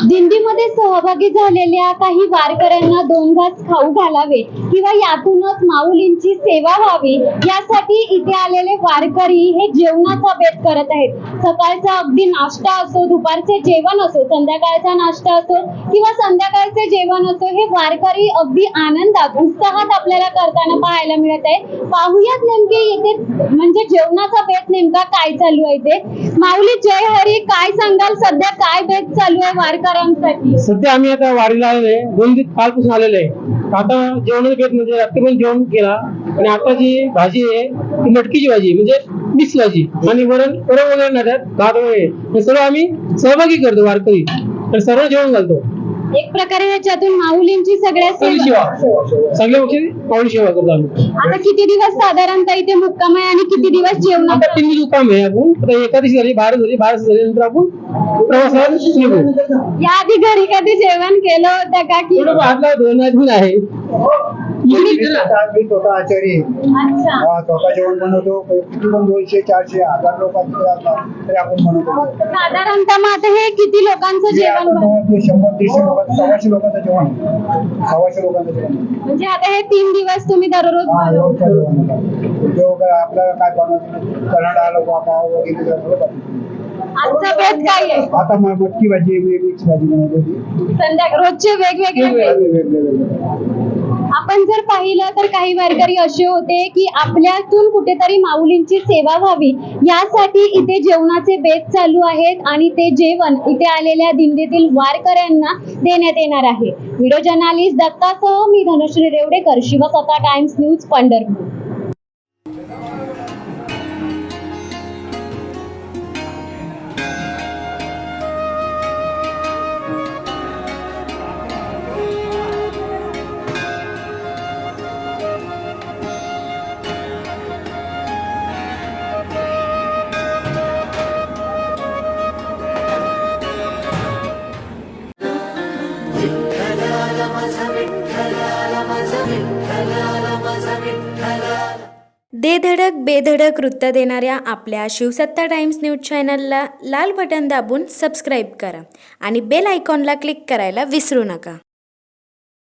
दिंडीमध्ये सहभागी झालेल्या काही वारकऱ्यांना 2 घास खाऊ घालावे किंवा यातूनच माऊलींची सेवा व्हावी यासाठी इथे आलेले वारकरी हे जेवणाचा बेत करत आहेत। सकाळचा अगदी नाश्ता असो, दुपारचे जेवण असो, संध्याकाळचा नाश्ता असो किंवा संध्याकाळचे जेवण असो, हे वारकरी अगदी आनंदात उत्साहात आपल्याला करताना पाहायला मिळत आहे। पाहुयात नेमके येथे म्हणजे जेवणाचा बेत नेमका काय चालू आहे ते। माऊली जय हरी, काय सांगाल सध्या काय बेत चालू आहे वारकऱ्यांसाठी? सध्या आम्ही आता वारीला आलेले 2 दिवस कालपासून आलेले आहे। आता जेवणाचा बेत म्हणजे रात्री पण जेवण केला आणि आता जी भाजी आहे ती मटकीची भाजी म्हणजे मिक्स भाजी आणि वरण वगैरे नाही त्यात भात वगैरे हे सर्व आम्ही सहभागी करतो वारकरी आणि सर्व जेवण घालतो। एक प्रकारे ह्याच्यातून माऊलींची सगळ्या सेवा सगळ्या गोष्टी माऊली सेवा करतो आम्ही। आता किती दिवस साधारणतः इथे मुक्काम आहे आणि किती दिवस जेवण? आता 3 दिवस मुक्काम आहे। आपण आता एकादशी झाली, 12 झाली नंतर आपण प्रवासाला निघू। या आधी घरी कधी जेवण केलं होतं का? की हातला धुवून आहे। मी स्वतः आचारी अच्छा, स्वतः जेवण बनवतो। किती पण 200, 400, 1000 लोकांचं तरी आपण बनवतो। साधारणतः मग आता हे किती लोकांचं जेवण बनतं? 100-150 लोकांचं, 125 लोकांचं जेवण, 125 लोकांचं जेवण। म्हणजे आता हे 3 दिवस तुम्ही दररोज बनवता? आपल्याला काय बनवतो कन्नडा लोक वगैरे। आजचा बेत काय आहे? आता मटकी भाजी, मिक्स भाजी बनवतो। रोजचे वेगवेगळे। आपण जर पाहिलं तर काही वारकरी असे होते की आपल्यातून कुठेतरी माऊलींची सेवा व्हावी यासाठी इथे जेवणाचे बेत चालू आहेत आणि ते जेवण इथे आलेल्या दिंडीतील वारकऱ्यांना देण्यात येणार आहे। व्हिडिओ जर्नलिस्ट दत्तासह मी धनश्री रेवडेकर, शिवसत्ता टाइम्स न्यूज, पंढरपूर। दे धडक बेधडक वृत्त देणाऱ्या आपल्या शिवसत्ता टाइम्स न्यूज चॅनलला लाल बटन दाबून सबस्क्राईब करा आणि बेल आयकॉनला क्लिक करायला विसरू नका।